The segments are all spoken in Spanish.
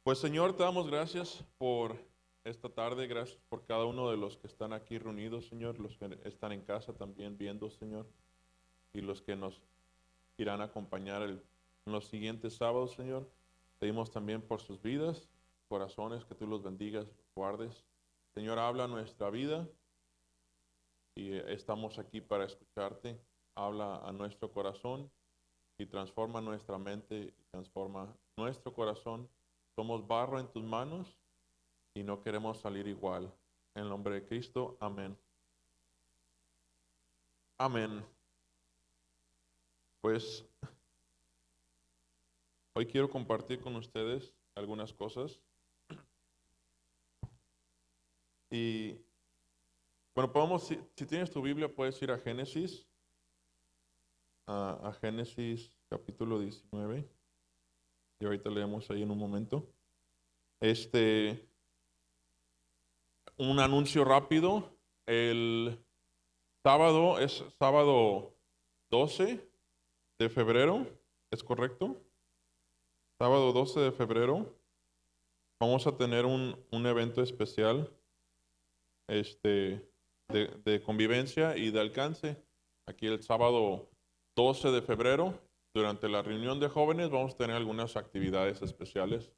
Pues Señor, te damos gracias por esta tarde, gracias por cada uno de los que están aquí reunidos, Señor, los que están en casa también viendo, Señor, y los que nos irán a acompañar en los siguientes sábados, Señor. Pedimos también por sus vidas, corazones, que tú los bendigas, guardes. Señor, habla nuestra vida y estamos aquí para escucharte. Habla a nuestro corazón y transforma nuestra mente y transforma nuestro corazón. Somos barro en tus manos y no queremos salir igual. En el nombre de Cristo, amén. Amén. Pues hoy quiero compartir con ustedes algunas cosas. Y bueno, si tienes tu Biblia, puedes ir a Génesis, a Génesis capítulo 19. Y ahorita leemos ahí en un momento. Un anuncio rápido. El sábado es sábado 12 de febrero, ¿es correcto? Sábado 12 de febrero vamos a tener un evento especial este, de convivencia y de alcance. Aquí el sábado 12 de febrero, durante la reunión de jóvenes, vamos a tener algunas actividades especiales,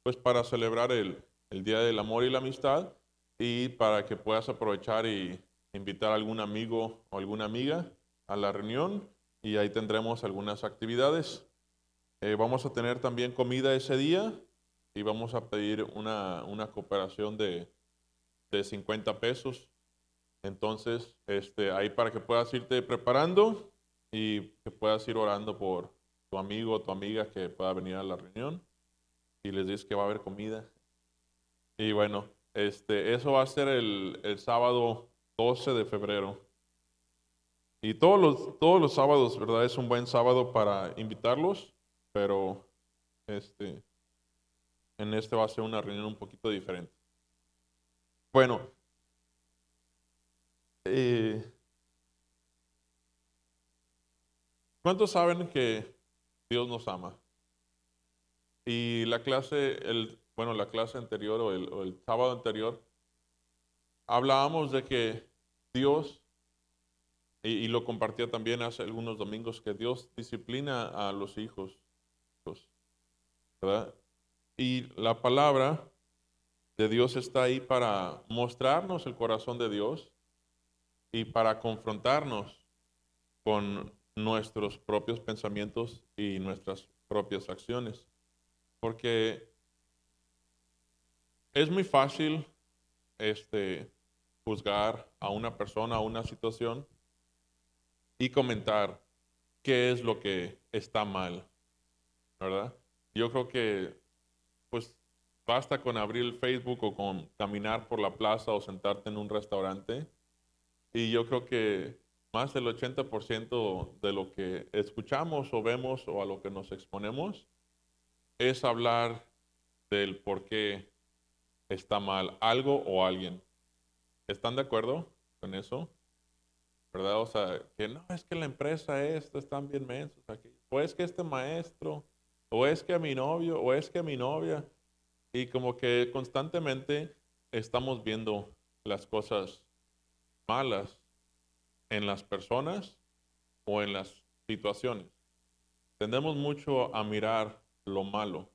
pues para celebrar el Día del Amor y la Amistad y para que puedas aprovechar y invitar a algún amigo o alguna amiga a la reunión y ahí tendremos algunas actividades. Vamos a tener también comida ese día y vamos a pedir una cooperación de 50 pesos. Entonces, ahí para que puedas irte preparando y que puedas ir orando por tu amigo o tu amiga que pueda venir a la reunión y les dices que va a haber comida. Y bueno, eso va a ser el sábado 12 de febrero. Y todos los sábados, ¿verdad? Es un buen sábado para invitarlos, pero este, en este va a ser una reunión un poquito diferente. Bueno, eh, ¿cuántos saben que Dios nos ama? Y la clase anterior o el sábado anterior, hablábamos de que Dios, y lo compartía también hace algunos domingos, que Dios disciplina a los hijos, ¿verdad? Y la palabra de Dios está ahí para mostrarnos el corazón de Dios y para confrontarnos con nuestros propios pensamientos y nuestras propias acciones. Porque es muy fácil juzgar a una persona, a una situación y comentar qué es lo que está mal, ¿verdad? Yo creo que pues basta con abrir el Facebook o con caminar por la plaza o sentarte en un restaurante y yo creo que más del 80% de lo que escuchamos o vemos o a lo que nos exponemos es hablar del por qué está mal algo o alguien. ¿Están de acuerdo con eso? ¿Verdad? O sea, que no, es que la empresa están bien mensos aquí. O es que este maestro, o es que mi novio, o es que mi novia. Y como que constantemente estamos viendo las cosas malas en las personas o en las situaciones. Tendemos mucho a mirar lo malo,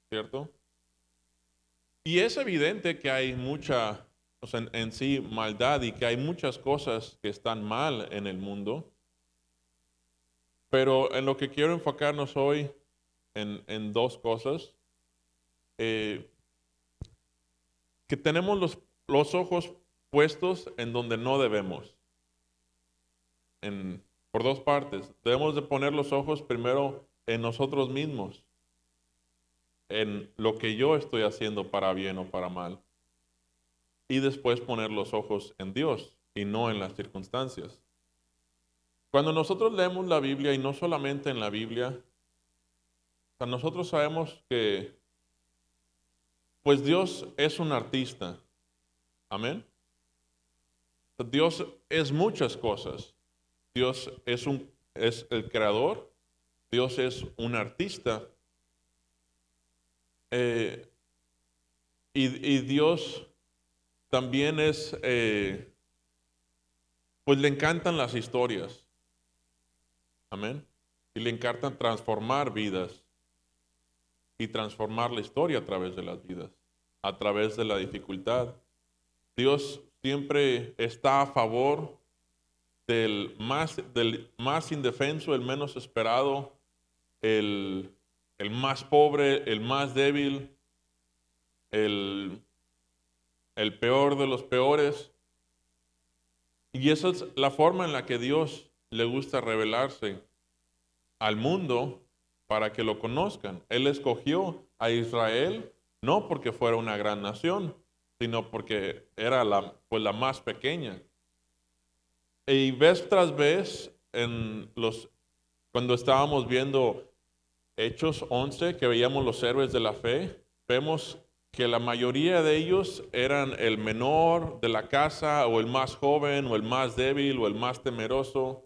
¿cierto? Y es evidente que hay mucha, o sea, en sí, maldad y que hay muchas cosas que están mal en el mundo. Pero en lo que quiero enfocarnos hoy en dos cosas, eh, que tenemos los ojos puestos en donde no debemos, por dos partes. Debemos de poner los ojos primero en nosotros mismos, en lo que yo estoy haciendo para bien o para mal, y después poner los ojos en Dios y no en las circunstancias. Cuando nosotros leemos la Biblia y no solamente en la Biblia, o sea, nosotros sabemos que pues Dios es un artista. Amén. Dios es muchas cosas. Dios es el creador. Dios es un artista. Y Dios también pues le encantan las historias. Amén. Y le encantan transformar vidas y transformar la historia a través de las vidas, a través de la dificultad. Dios siempre está a favor del más indefenso, el menos esperado, el, el más pobre, el más débil, el, el peor de los peores. Y esa es la forma en la que Dios le gusta revelarse al mundo para que lo conozcan. Él escogió a Israel no porque fuera una gran nación, sino porque era pues la más pequeña. Y vez tras vez, cuando estábamos viendo Hechos 11, que veíamos los héroes de la fe, vemos que la mayoría de ellos eran el menor de la casa, o el más joven, o el más débil, o el más temeroso.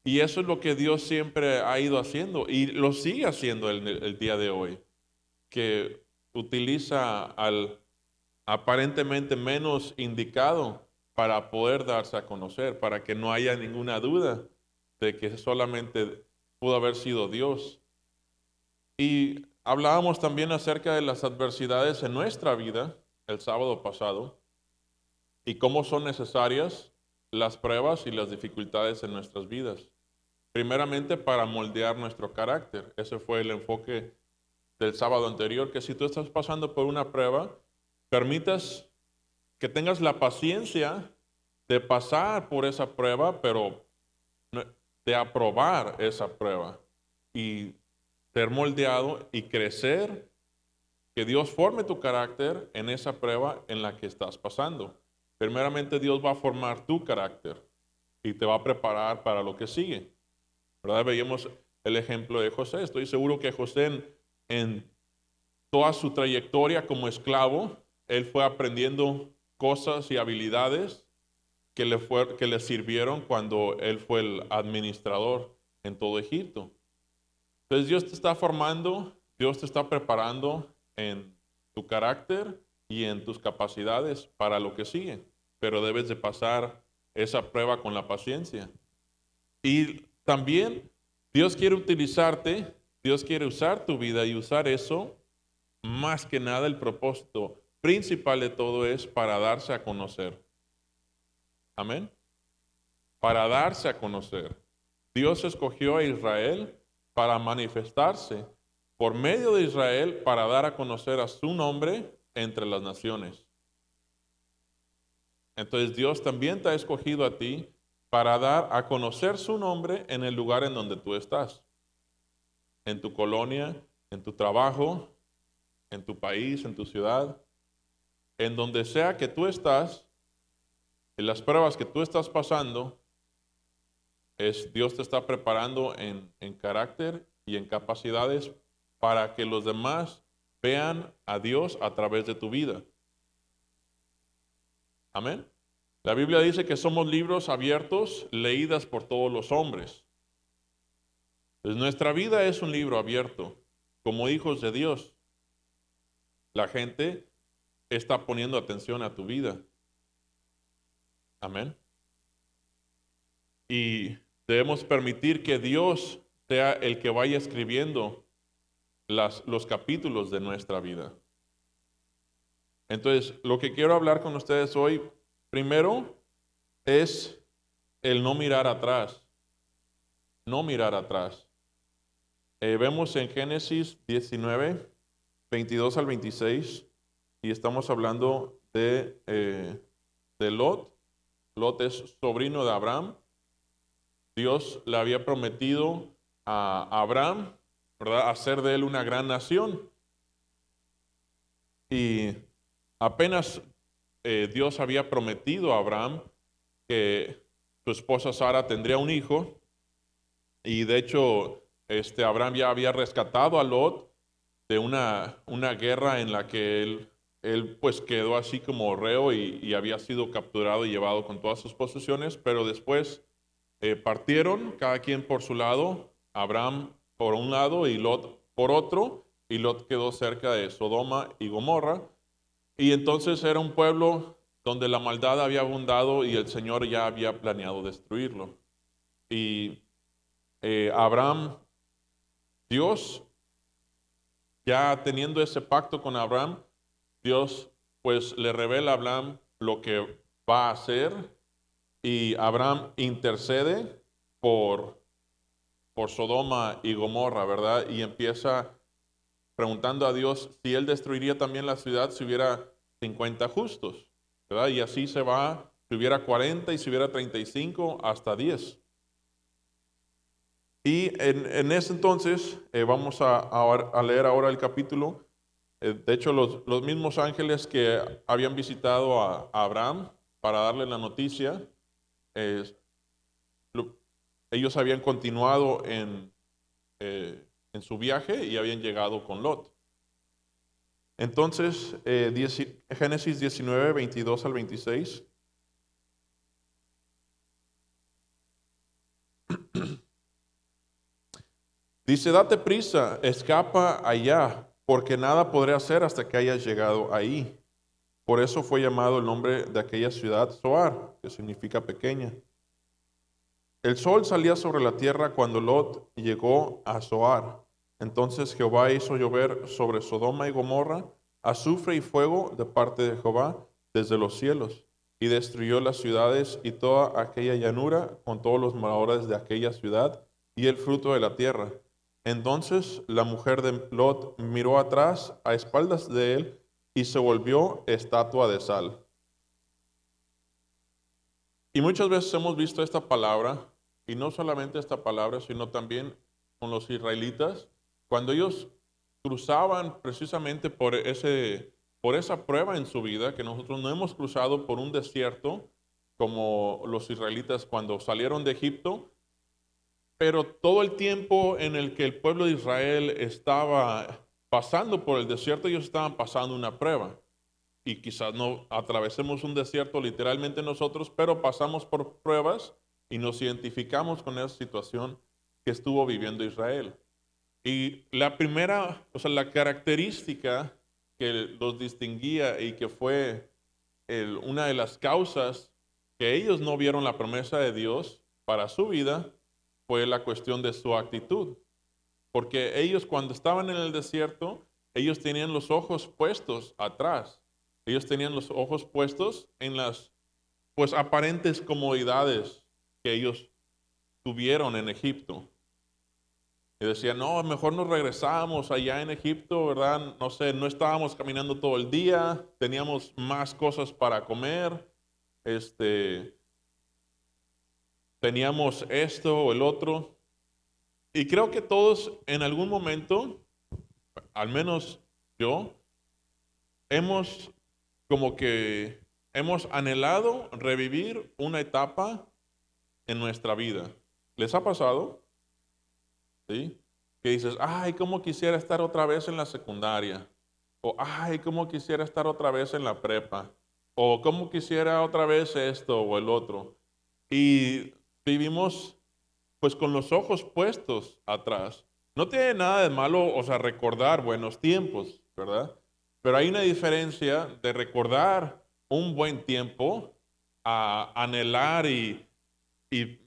Y eso es lo que Dios siempre ha ido haciendo y lo sigue haciendo el día de hoy, que utiliza al aparentemente menos indicado para poder darse a conocer, para que no haya ninguna duda de que solamente pudo haber sido Dios. Y hablábamos también acerca de las adversidades en nuestra vida el sábado pasado y cómo son necesarias las pruebas y las dificultades en nuestras vidas. Primeramente para moldear nuestro carácter. Ese fue el enfoque del sábado anterior, que si tú estás pasando por una prueba, permitas que tengas la paciencia de pasar por esa prueba, pero de aprobar esa prueba y ser moldeado y crecer, que Dios forme tu carácter en esa prueba en la que estás pasando. Primeramente Dios va a formar tu carácter y te va a preparar para lo que sigue. ¿Verdad? Veíamos el ejemplo de José. Estoy seguro que José en toda su trayectoria como esclavo, él fue aprendiendo cosas y habilidades que le sirvieron cuando él fue el administrador en todo Egipto. Entonces Dios te está formando, Dios te está preparando en tu carácter y en tus capacidades para lo que sigue, pero debes de pasar esa prueba con la paciencia. Y también Dios quiere utilizarte, Dios quiere usar tu vida y usar eso. Más que nada el propósito principal de todo es para darse a conocer. Amén. Para darse a conocer. Dios escogió a Israel para manifestarse por medio de Israel para dar a conocer a su nombre entre las naciones. Entonces Dios también te ha escogido a ti para dar a conocer su nombre en el lugar en donde tú estás. En tu colonia, en tu trabajo, en tu país, en tu ciudad, en donde sea que tú estás, en las pruebas que tú estás pasando, Dios te está preparando en carácter y en capacidades para que los demás vean a Dios a través de tu vida. Amén. La Biblia dice que somos libros abiertos, leídas por todos los hombres. Pues nuestra vida es un libro abierto, como hijos de Dios. La gente está poniendo atención a tu vida. Amén. Y debemos permitir que Dios sea el que vaya escribiendo los capítulos de nuestra vida. Entonces, lo que quiero hablar con ustedes hoy, primero, es el no mirar atrás. No mirar atrás. Vemos en Génesis 19, 22 al 26, y estamos hablando de Lot. Lot es sobrino de Abraham. Dios le había prometido a Abraham, ¿verdad?, hacer de él una gran nación. Y apenas Dios había prometido a Abraham que su esposa Sara tendría un hijo. Y de hecho, Abraham ya había rescatado a Lot de una guerra en la que él pues quedó así como reo y había sido capturado y llevado con todas sus posesiones, pero después partieron cada quien por su lado, Abraham por un lado y Lot por otro, y Lot quedó cerca de Sodoma y Gomorra, Y entonces era un pueblo donde la maldad había abundado y el Señor ya había planeado destruirlo. Y Abraham, Dios, ya teniendo ese pacto con Abraham, Dios pues le revela a Abraham lo que va a hacer y Abraham intercede por, por Sodoma y Gomorra, ¿verdad? Y empieza preguntando a Dios si él destruiría también la ciudad si hubiera 50 justos, ¿verdad? Y así se va, si hubiera 40 y si hubiera 35 hasta 10. Y en ese entonces, vamos a leer ahora el capítulo. De hecho, los mismos ángeles que habían visitado a Abraham para darle la noticia, eh, lo- ellos habían continuado en su viaje y habían llegado con Lot. Entonces, Génesis 19, 22 al 26. Dice, date prisa, escapa allá, porque nada podré hacer hasta que hayas llegado ahí. Por eso fue llamado el nombre de aquella ciudad Zoar, que significa pequeña. El sol salía sobre la tierra cuando Lot llegó a Zoar. Entonces Jehová hizo llover sobre Sodoma y Gomorra azufre y fuego de parte de Jehová desde los cielos, y destruyó las ciudades y toda aquella llanura con todos los moradores de aquella ciudad y el fruto de la tierra. Entonces la mujer de Lot miró atrás a espaldas de él y se volvió estatua de sal. Y muchas veces hemos visto esta palabra, y no solamente esta palabra, sino también con los israelitas, cuando ellos cruzaban precisamente por esa prueba en su vida, que nosotros no hemos cruzado por un desierto, como los israelitas cuando salieron de Egipto, pero todo el tiempo en el que el pueblo de Israel estaba pasando por el desierto, ellos estaban pasando una prueba y quizás no atravesemos un desierto literalmente nosotros, pero pasamos por pruebas y nos identificamos con esa situación que estuvo viviendo Israel. Y la primera, o sea, la característica que los distinguía y que fue una de las causas que ellos no vieron la promesa de Dios para su vida fue la cuestión de su actitud. Porque ellos cuando estaban en el desierto, ellos tenían los ojos puestos atrás. Ellos tenían los ojos puestos en las pues aparentes comodidades que ellos tuvieron en Egipto. Y decían, no, mejor nos regresamos allá en Egipto, ¿verdad? No sé, no estábamos caminando todo el día, teníamos más cosas para comer, teníamos esto o el otro. Y creo que todos en algún momento, al menos yo, hemos como que hemos anhelado revivir una etapa en nuestra vida. ¿Les ha pasado? ¿Sí? Que dices, ay, cómo quisiera estar otra vez en la secundaria. O, ay, cómo quisiera estar otra vez en la prepa. O, cómo quisiera otra vez esto o el otro. Y vivimos pues con los ojos puestos atrás. No tiene nada de malo, o sea, recordar buenos tiempos, ¿verdad? Pero hay una diferencia de recordar un buen tiempo a anhelar y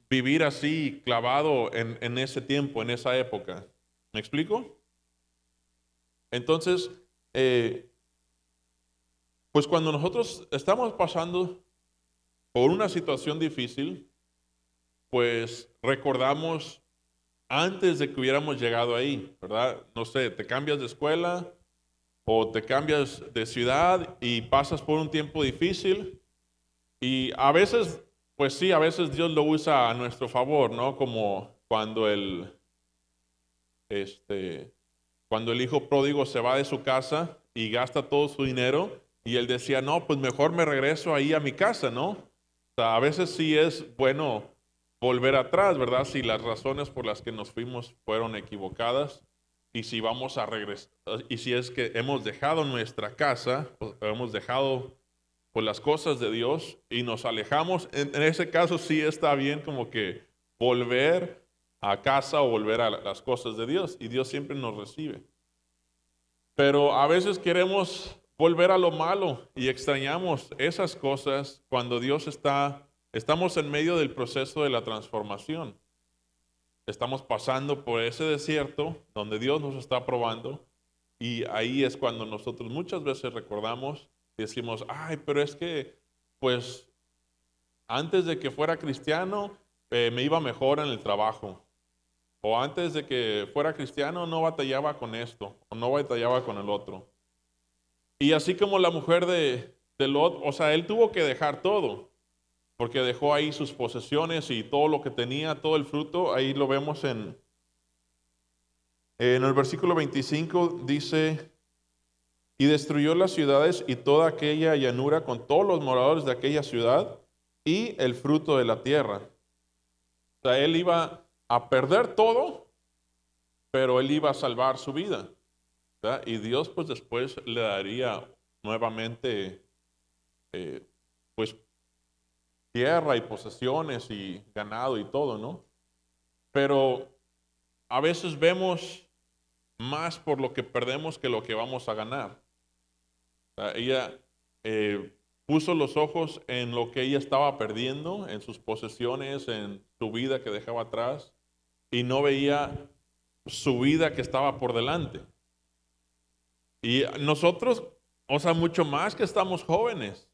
vivir así clavado en ese tiempo, en esa época. ¿Me explico? Entonces, eh, pues cuando nosotros estamos pasando por una situación difícil, pues recordamos antes de que hubiéramos llegado ahí, ¿verdad? No sé, te cambias de escuela o te cambias de ciudad y pasas por un tiempo difícil y a veces, pues sí, a veces Dios lo usa a nuestro favor, ¿no? Como este, cuando el hijo pródigo se va de su casa y gasta todo su dinero y él decía, no, pues mejor me regreso ahí a mi casa, ¿no? O sea, a veces sí es bueno volver atrás, ¿verdad? Si las razones por las que nos fuimos fueron equivocadas y si vamos a regresar, y si es que hemos dejado nuestra casa, pues, hemos dejado pues las cosas de Dios y nos alejamos, en ese caso sí está bien como que volver a casa o volver a las cosas de Dios y Dios siempre nos recibe. Pero a veces queremos volver a lo malo y extrañamos esas cosas cuando estamos en medio del proceso de la transformación. Estamos pasando por ese desierto donde Dios nos está probando y ahí es cuando nosotros muchas veces recordamos y decimos, ay, pero es que, pues, antes de que fuera cristiano, me iba mejor en el trabajo. O antes de que fuera cristiano, no batallaba con esto, o no batallaba con el otro. Y así como la mujer de Lot, o sea, él tuvo que dejar todo, porque dejó ahí sus posesiones y todo lo que tenía, todo el fruto, ahí lo vemos en el versículo 25, dice, y destruyó las ciudades y toda aquella llanura con todos los moradores de aquella ciudad y el fruto de la tierra. O sea, él iba a perder todo, pero él iba a salvar su vida, ¿verdad? Y Dios pues después le daría nuevamente eh, pues tierra y posesiones y ganado y todo, ¿no? Pero a veces vemos más por lo que perdemos que lo que vamos a ganar. O sea, ella puso los ojos en lo que ella estaba perdiendo, en sus posesiones, en su vida que dejaba atrás, y no veía su vida que estaba por delante. Y nosotros, o sea, mucho más que estamos jóvenes,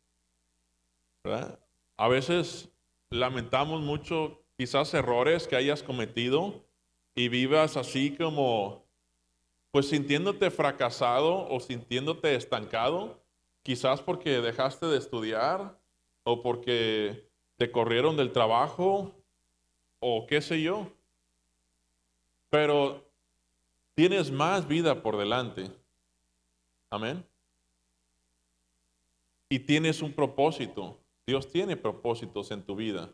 ¿verdad? A veces lamentamos mucho quizás errores que hayas cometido y vivas así como, pues sintiéndote fracasado o sintiéndote estancado, quizás porque dejaste de estudiar o porque te corrieron del trabajo o qué sé yo. Pero tienes más vida por delante. Amén. Y tienes un propósito. Dios tiene propósitos en tu vida.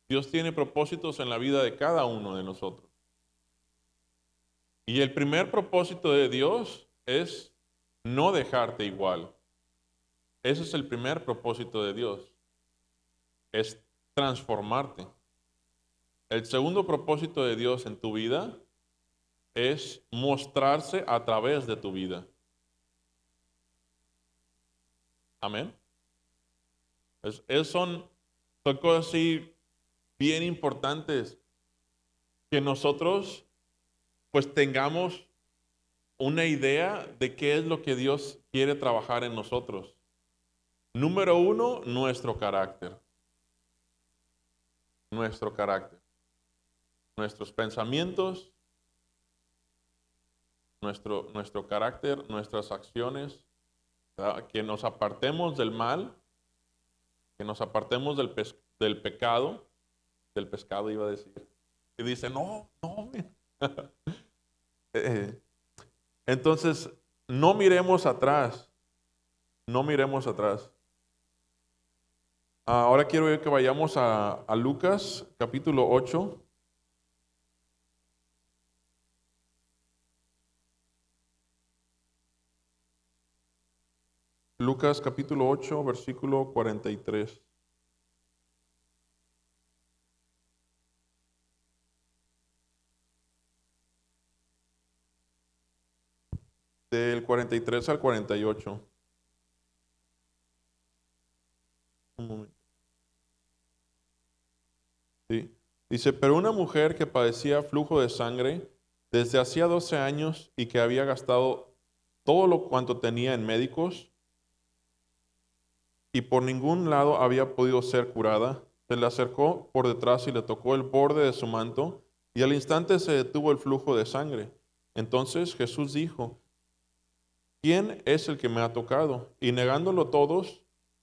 Dios tiene propósitos en la vida de cada uno de nosotros. Y el primer propósito de Dios es no dejarte igual. Ese es el primer propósito de Dios, es transformarte. El segundo propósito de Dios en tu vida es mostrarse a través de tu vida. Amén. Son cosas así bien importantes que nosotros pues tengamos una idea de qué es lo que Dios quiere trabajar en nosotros. Número uno, nuestro carácter. Nuestro carácter. Nuestros pensamientos, nuestro carácter, nuestras acciones, ¿verdad? Que nos apartemos del mal, que nos apartemos del pecado, del pescado iba a decir. Y dice, no, no. Eh, Entonces, no miremos atrás, no miremos atrás. Ahora quiero que vayamos a Lucas capítulo 8. Lucas capítulo 8, versículo 43. Del 43 al 48. Un momento. Sí. Dice, pero una mujer que padecía flujo de sangre desde hacía 12 años y que había gastado todo lo cuanto tenía en médicos y por ningún lado había podido ser curada, se le acercó por detrás y le tocó el borde de su manto y al instante se detuvo el flujo de sangre. Entonces Jesús dijo, ¿quién es el que me ha tocado? Y negándolo todos,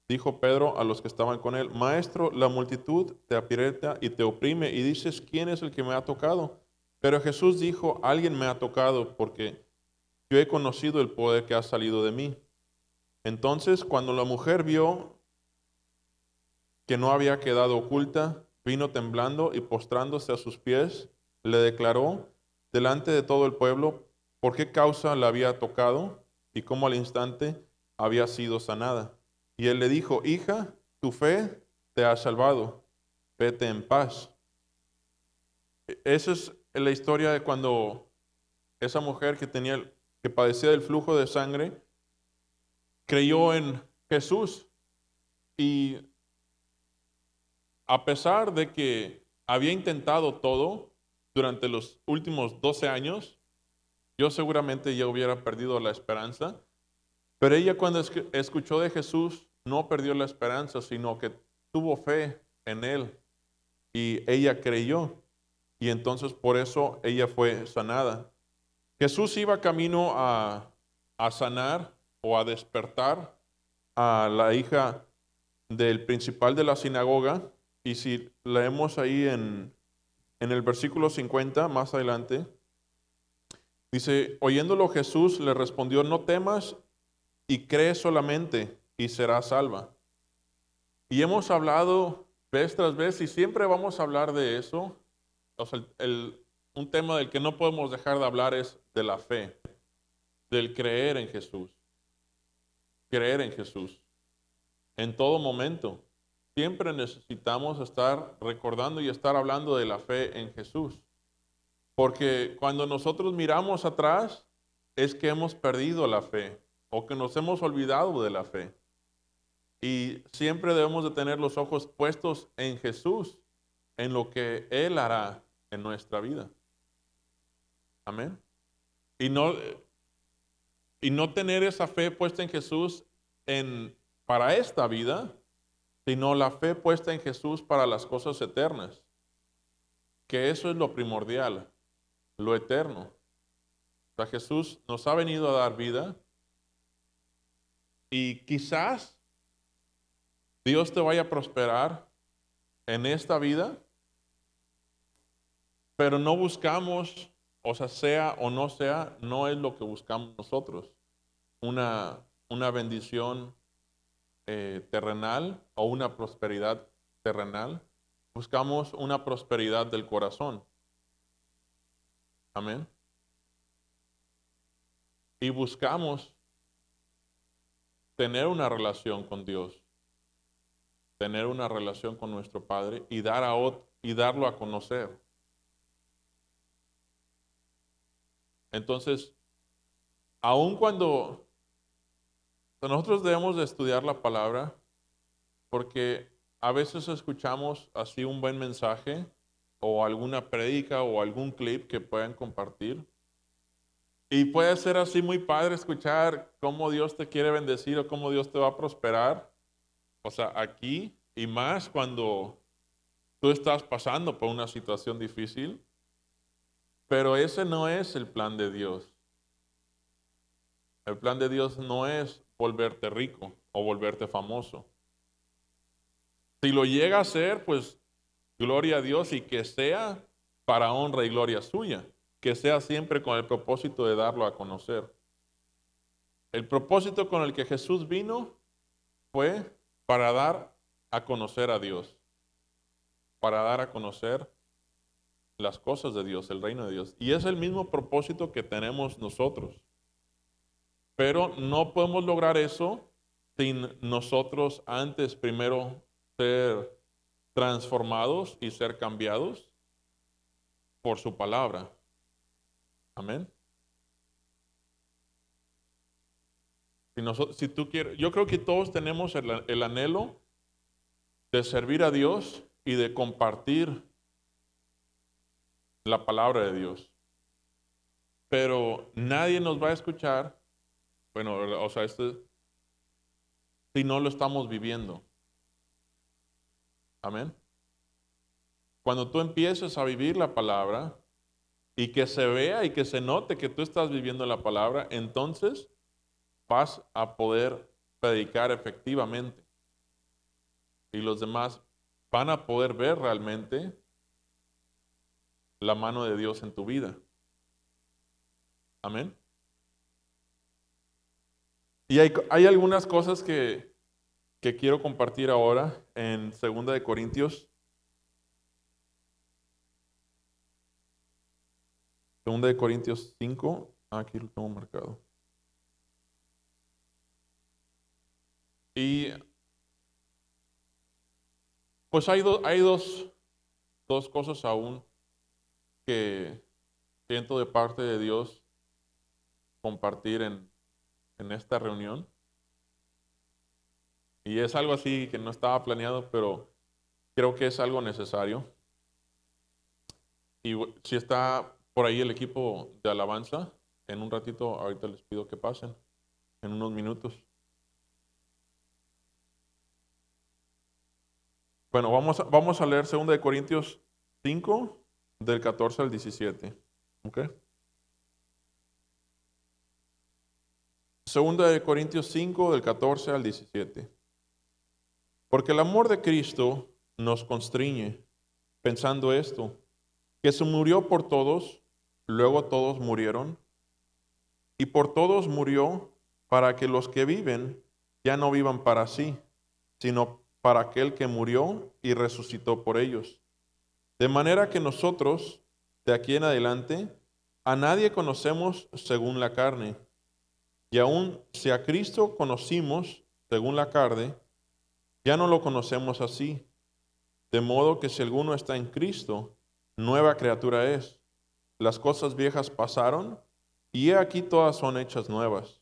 dijo Pedro a los que estaban con él, Maestro, la multitud te aprieta y te oprime y dices, ¿quién es el que me ha tocado? Pero Jesús dijo, alguien me ha tocado porque yo he conocido el poder que ha salido de mí. Entonces, cuando la mujer vio que no había quedado oculta, vino temblando y postrándose a sus pies, le declaró delante de todo el pueblo por qué causa la había tocado y cómo al instante había sido sanada. Y él le dijo, hija, tu fe te ha salvado, vete en paz. Esa es la historia de cuando esa mujer que tenía que padecía del flujo de sangre, creyó en Jesús y a pesar de que había intentado todo durante los últimos 12 años, yo seguramente ya hubiera perdido la esperanza, pero ella cuando escuchó de Jesús no perdió la esperanza, sino que tuvo fe en Él y ella creyó y entonces por eso ella fue sanada. Jesús iba camino a sanar o a despertar a la hija del principal de la sinagoga. Y si leemos ahí en el versículo 50, más adelante, dice, oyéndolo Jesús le respondió, no temas y cree solamente y serás salva. Y hemos hablado vez tras vez y siempre vamos a hablar de eso. O sea, un tema del que no podemos dejar de hablar es de la fe, del creer en Jesús. Creer en Jesús. En todo momento. Siempre necesitamos estar recordando y estar hablando de la fe en Jesús. Porque cuando nosotros miramos atrás es que hemos perdido la fe o que nos hemos olvidado de la fe. Y siempre debemos de tener los ojos puestos en Jesús, en lo que Él hará en nuestra vida. Amén. Y no tener esa fe puesta en Jesús para esta vida, sino la fe puesta en Jesús para las cosas eternas. Que eso es lo primordial, lo eterno. O sea, Jesús nos ha venido a dar vida y quizás Dios te vaya a prosperar en esta vida, pero no buscamos, o sea o no sea, no es lo que buscamos nosotros. Una bendición terrenal o una prosperidad terrenal. Buscamos una prosperidad del corazón. Amén. Y buscamos tener una relación con Dios, tener una relación con nuestro Padre y darlo a conocer. Entonces, aun cuando nosotros debemos de estudiar la palabra, porque a veces escuchamos así un buen mensaje o alguna prédica o algún clip que puedan compartir. Y puede ser así muy padre escuchar cómo Dios te quiere bendecir o cómo Dios te va a prosperar. O sea, aquí y más cuando tú estás pasando por una situación difícil. Pero ese no es el plan de Dios. El plan de Dios no es volverte rico o volverte famoso. Si lo llega a ser, pues gloria a Dios y que sea para honra y gloria suya. Que sea siempre con el propósito de darlo a conocer. El propósito con el que Jesús vino fue para dar a conocer a Dios. Para dar a conocer las cosas de Dios, el reino de Dios. Y es el mismo propósito que tenemos nosotros. Pero no podemos lograr eso sin nosotros antes primero ser transformados y ser cambiados por su palabra. Amén. Si tú quieres, yo creo que todos tenemos el anhelo de servir a Dios y de compartir la palabra de Dios. Pero nadie nos va a escuchar, bueno, o sea, si no lo estamos viviendo. Amén. Cuando tú empieces a vivir la palabra y que se vea y que se note que tú estás viviendo la palabra, entonces vas a poder predicar efectivamente. Y los demás van a poder ver realmente la mano de Dios en tu vida. Amén. Y hay algunas cosas que quiero compartir ahora en 2 de Corintios. 2 de Corintios 5. Aquí lo tengo marcado. Y pues hay dos cosas aún que siento de parte de Dios compartir en esta reunión. Y es algo así que no estaba planeado, pero creo que es algo necesario. Y si está por ahí el equipo de alabanza, en un ratito, ahorita les pido que pasen, en unos minutos. Bueno, vamos a leer 2 de Corintios 5, del 14 al 17. ¿Ok? 2 de Corintios 5, del 14 al 17. Porque el amor de Cristo nos constriñe, pensando esto, que se murió por todos, luego todos murieron, y por todos murió para que los que viven ya no vivan para sí, sino para aquel que murió y resucitó por ellos. De manera que nosotros, de aquí en adelante, a nadie conocemos según la carne. Y aun si a Cristo conocimos según la carne, ya no lo conocemos así. De modo que si alguno está en Cristo, nueva criatura es. Las cosas viejas pasaron, y he aquí todas son hechas nuevas.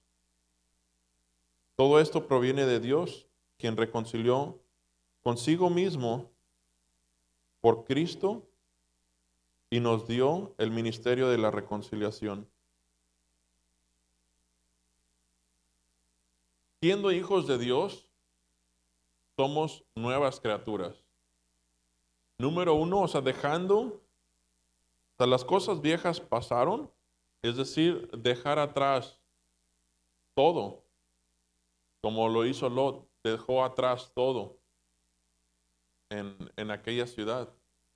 Todo esto proviene de Dios, quien reconcilió consigo mismo por Cristo y nos dio el ministerio de la reconciliación. Siendo hijos de Dios, somos nuevas criaturas. Número uno, las cosas viejas pasaron, es decir, dejar atrás todo, como lo hizo Lot, dejó atrás todo en aquella ciudad.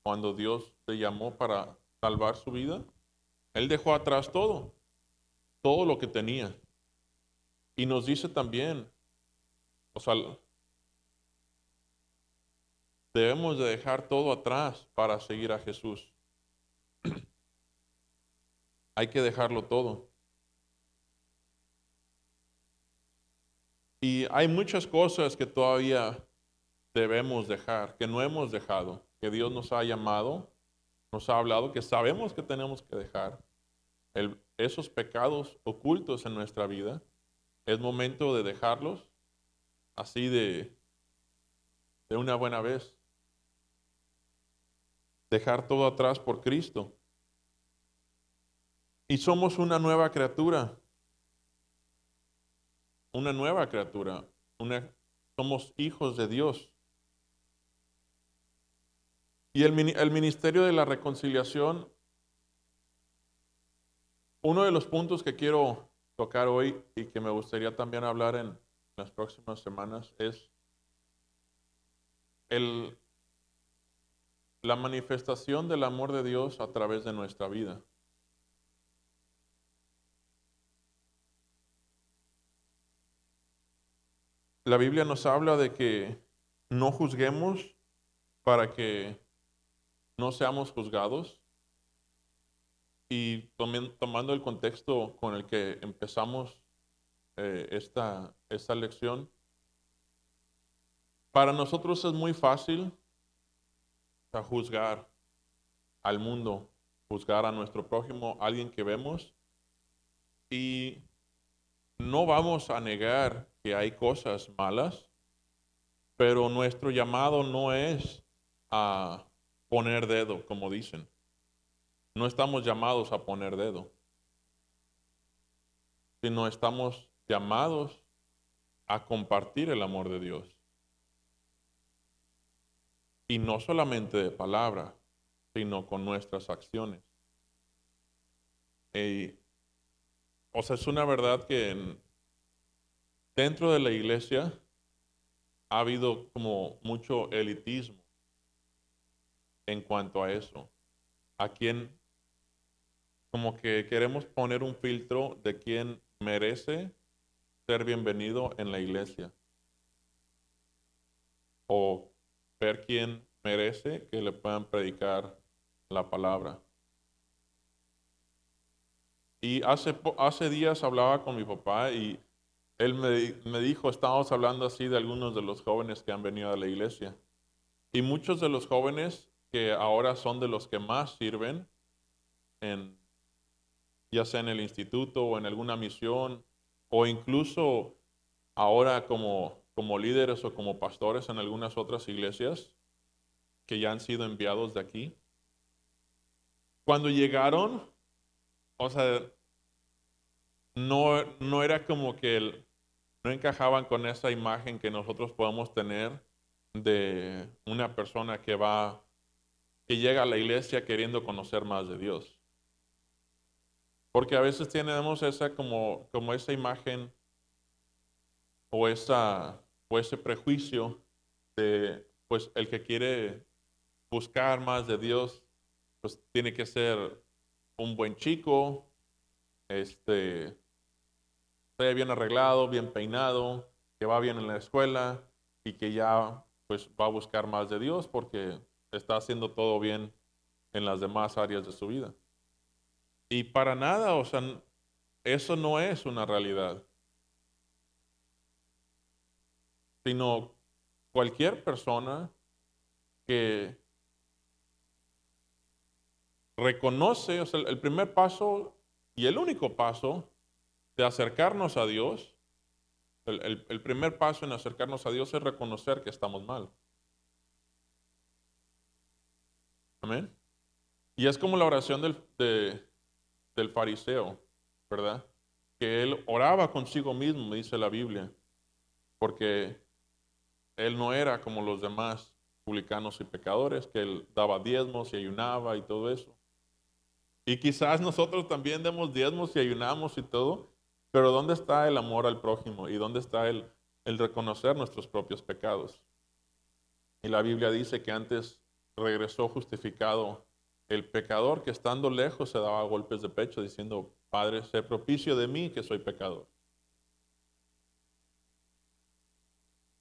Cuando Dios le llamó para salvar su vida, Él dejó atrás todo lo que tenía. Y nos dice también, o sea, debemos de dejar todo atrás para seguir a Jesús. Hay que dejarlo todo. Y hay muchas cosas que todavía debemos dejar, que no hemos dejado, que Dios nos ha llamado, nos ha hablado, que sabemos que tenemos que dejar. Esos pecados ocultos en nuestra vida, es momento de dejarlos así de una buena vez. Dejar todo atrás por Cristo. Y somos una nueva criatura. Una nueva criatura. Somos hijos de Dios. Y el ministerio de la reconciliación, uno de los puntos que quiero tocar hoy y que me gustaría también hablar en las próximas semanas es la manifestación del amor de Dios a través de nuestra vida. La Biblia nos habla de que no juzguemos para que no seamos juzgados. Y tomando el contexto con el que empezamos esta lección, para nosotros es muy fácil juzgar al mundo, juzgar a nuestro prójimo, alguien que vemos, y no vamos a negar que hay cosas malas, pero nuestro llamado no es a poner dedo, como dicen. No estamos llamados a poner dedo, sino estamos llamados a compartir el amor de Dios. Y no solamente de palabra, sino con nuestras acciones. Es una verdad que dentro de la iglesia ha habido como mucho elitismo en cuanto a eso. A quien como que queremos poner un filtro de quién merece ser bienvenido en la iglesia. O ver quién merece que le puedan predicar la palabra. Y hace días hablaba con mi papá y él me dijo, estábamos hablando así de algunos de los jóvenes que han venido a la iglesia. Y muchos de los jóvenes que ahora son de los que más sirven en ya sea en el instituto o en alguna misión, o incluso ahora como líderes o como pastores en algunas otras iglesias que ya han sido enviados de aquí. Cuando llegaron, o sea, no era como que no encajaban con esa imagen que nosotros podemos tener de una persona que llega a la iglesia queriendo conocer más de Dios. Porque a veces tenemos esa como esa imagen o o ese prejuicio de pues el que quiere buscar más de Dios, pues tiene que ser un buen chico, esté bien arreglado, bien peinado, que va bien en la escuela y que ya pues va a buscar más de Dios porque está haciendo todo bien en las demás áreas de su vida. Y para nada, o sea, eso no es una realidad, sino cualquier persona que reconoce, o sea, el primer paso y el único paso de acercarnos a Dios, el primer paso en acercarnos a Dios es reconocer que estamos mal. Amén. Y es como la oración del fariseo, ¿verdad? Que él oraba consigo mismo, dice la Biblia, porque él no era como los demás publicanos y pecadores, que él daba diezmos y ayunaba y todo eso. Y quizás nosotros también demos diezmos y ayunamos y todo, pero ¿dónde está el amor al prójimo? ¿Y dónde está el reconocer nuestros propios pecados? Y la Biblia dice que antes regresó justificado el pecador que estando lejos se daba golpes de pecho diciendo, Padre, sé propicio de mí que soy pecador.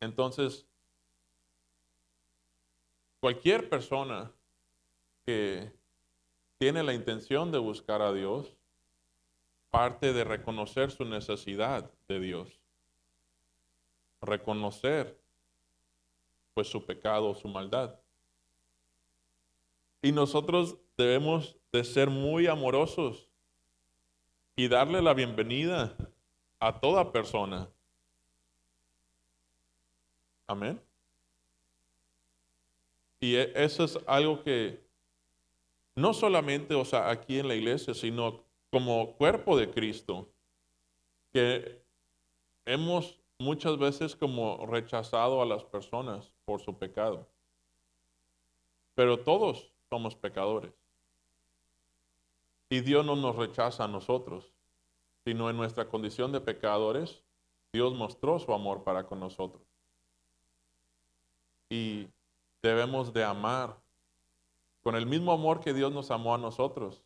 Entonces, cualquier persona que tiene la intención de buscar a Dios, parte de reconocer su necesidad de Dios, reconocer pues su pecado, su maldad. Y nosotros debemos de ser muy amorosos y darle la bienvenida a toda persona. Amén. Y eso es algo que no solamente, o sea, aquí en la iglesia, sino como cuerpo de Cristo, que hemos muchas veces como rechazado a las personas por su pecado. Pero todos somos pecadores. Y Dios no nos rechaza a nosotros, sino en nuestra condición de pecadores, Dios mostró su amor para con nosotros. Y debemos de amar con el mismo amor que Dios nos amó a nosotros.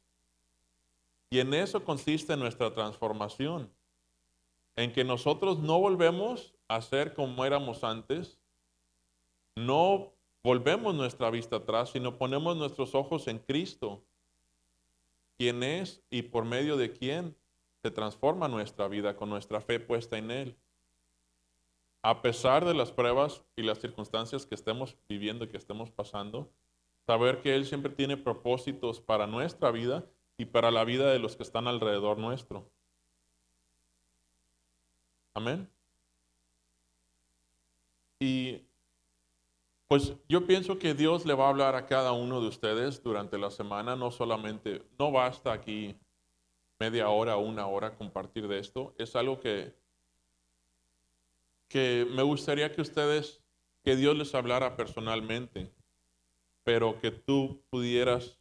Y en eso consiste nuestra transformación, en que nosotros no volvemos a ser como éramos antes, no volvemos nuestra vista atrás, sino ponemos nuestros ojos en Cristo, quien es y por medio de quien se transforma nuestra vida con nuestra fe puesta en Él. A pesar de las pruebas y las circunstancias que estemos viviendo y que estemos pasando, saber que Él siempre tiene propósitos para nuestra vida y para la vida de los que están alrededor nuestro. Amén. Y pues yo pienso que Dios le va a hablar a cada uno de ustedes durante la semana, no solamente, no basta aquí media hora o una hora compartir de esto, es algo que me gustaría que ustedes, que Dios les hablara personalmente, pero que tú pudieras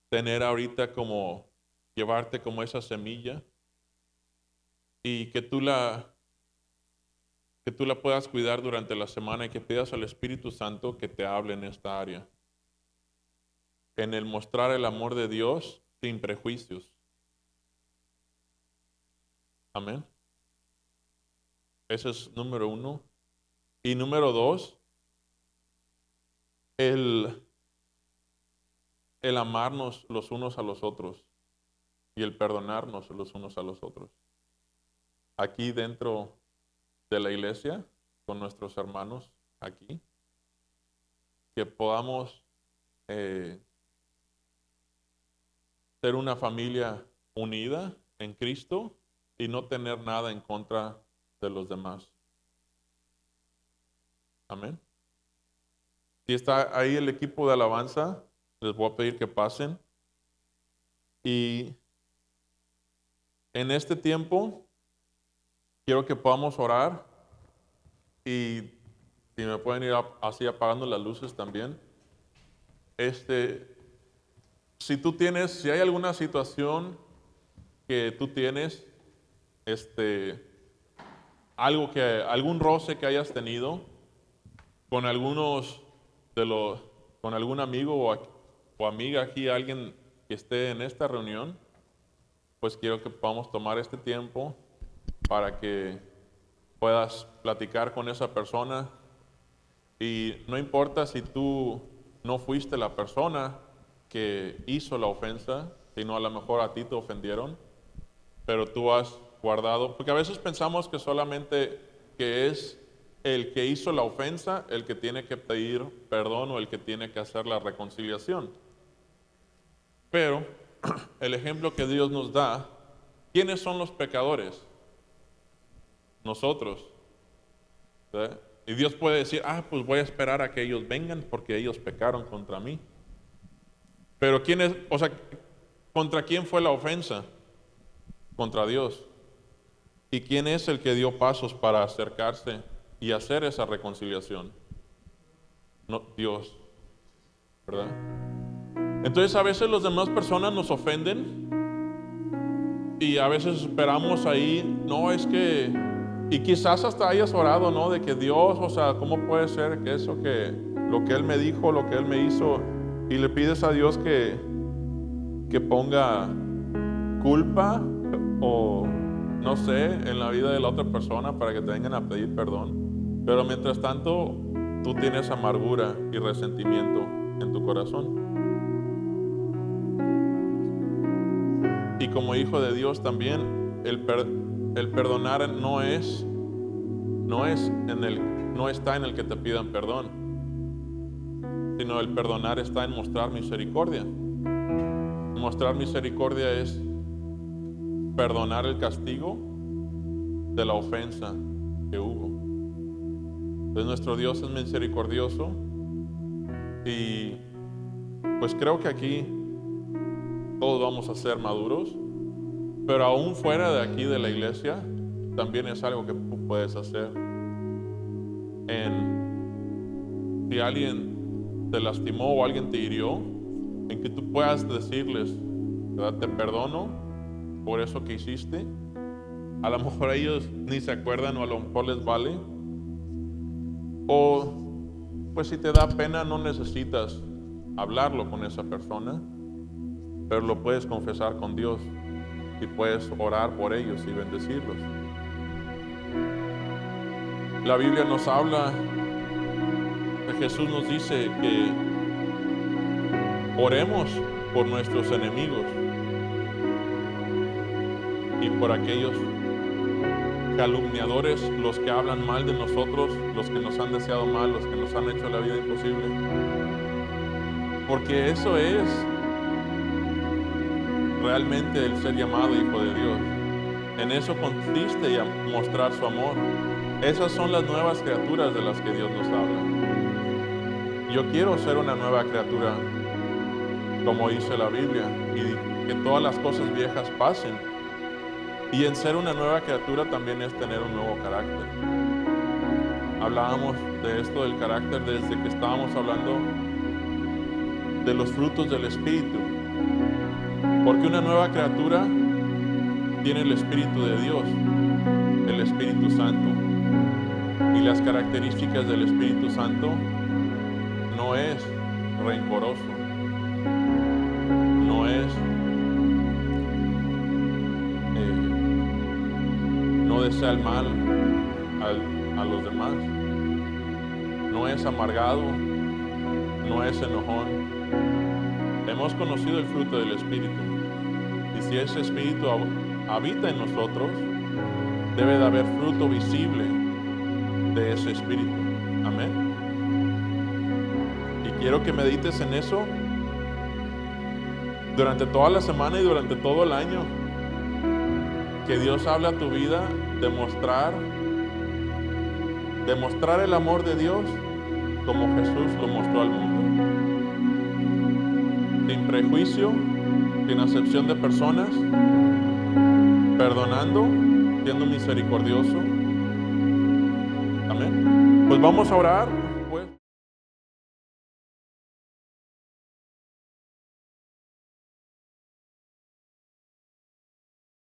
tener ahorita como, llevarte como esa semilla y que tú la puedas cuidar durante la semana y que pidas al Espíritu Santo que te hable en esta área, en el mostrar el amor de Dios sin prejuicios. Amén. Ese es número uno. Y número dos, el, el amarnos los unos a los otros y el perdonarnos los unos a los otros. Aquí dentro de la iglesia, con nuestros hermanos aquí, que podamos ser una familia unida en Cristo y no tener nada en contra de los demás. Amén. Si está ahí el equipo de alabanza, les voy a pedir que pasen. Y en este tiempo quiero que podamos orar, y si me pueden ir así apagando las luces también. Si hay alguna situación que tú tienes, algún roce que hayas tenido con con algún amigo o amiga aquí, alguien que esté en esta reunión, pues quiero que podamos tomar este tiempo para que puedas platicar con esa persona. Y no importa si tú no fuiste la persona que hizo la ofensa, sino a lo mejor a ti te ofendieron, pero tú has guardado, porque a veces pensamos que solamente que es el que hizo la ofensa el que tiene que pedir perdón o el que tiene que hacer la reconciliación. Pero el ejemplo que Dios nos da, ¿quiénes son los pecadores? Nosotros. ¿Sí? Y Dios puede decir, pues voy a esperar a que ellos vengan porque ellos pecaron contra mí. Pero ¿contra quién fue la ofensa? Contra Dios. ¿Y quién es el que dio pasos para acercarse y hacer esa reconciliación? No, Dios, ¿verdad? Entonces a veces las demás personas nos ofenden y a veces esperamos ahí, y quizás hasta hayas orado, ¿no? De que Dios, ¿cómo puede ser que lo que Él me dijo, lo que Él me hizo, y le pides a Dios que ponga culpa o no sé, en la vida de la otra persona para que te vengan a pedir perdón? Pero mientras tanto, tú tienes amargura y resentimiento en tu corazón. Y como hijo de Dios también, el perdonar no está en el que te pidan perdón, sino el perdonar está en mostrar misericordia. Mostrar misericordia es perdonar el castigo de la ofensa que hubo. Entonces nuestro Dios es misericordioso, y pues creo que aquí todos vamos a ser maduros, pero aún fuera de aquí de la iglesia también es algo que tú puedes hacer. Si alguien te lastimó o alguien te hirió, en que tú puedas decirles, ¿verdad? Te perdono por eso que hiciste. A lo mejor ellos ni se acuerdan, o a lo mejor les vale. O pues si te da pena, no necesitas hablarlo con esa persona, pero lo puedes confesar con Dios y puedes orar por ellos y bendecirlos. La Biblia nos habla, Jesús nos dice que oremos por nuestros enemigos y por aquellos calumniadores, los que hablan mal de nosotros, los que nos han deseado mal, los que nos han hecho la vida imposible. Porque eso es realmente el ser llamado hijo de Dios. En eso consiste mostrar su amor. Esas son las nuevas criaturas de las que Dios nos habla. Yo quiero ser una nueva criatura, como dice la Biblia, y que todas las cosas viejas pasen. Y en ser una nueva criatura también es tener un nuevo carácter. Hablábamos de esto del carácter desde que estábamos hablando de los frutos del Espíritu. Porque una nueva criatura tiene el Espíritu de Dios, el Espíritu Santo. Y las características del Espíritu Santo no es rencoroso, no desea el mal a los demás, no es amargado, no es enojón. Hemos conocido el fruto del Espíritu, y si ese Espíritu habita en nosotros, debe de haber fruto visible de ese Espíritu. Amén. Y quiero que medites en eso durante toda la semana y durante todo el año. que Dios hable a tu vida, demostrar el amor de Dios como Jesús lo mostró al mundo. Sin prejuicio, sin acepción de personas, perdonando, siendo misericordioso. Amén. Pues vamos a orar.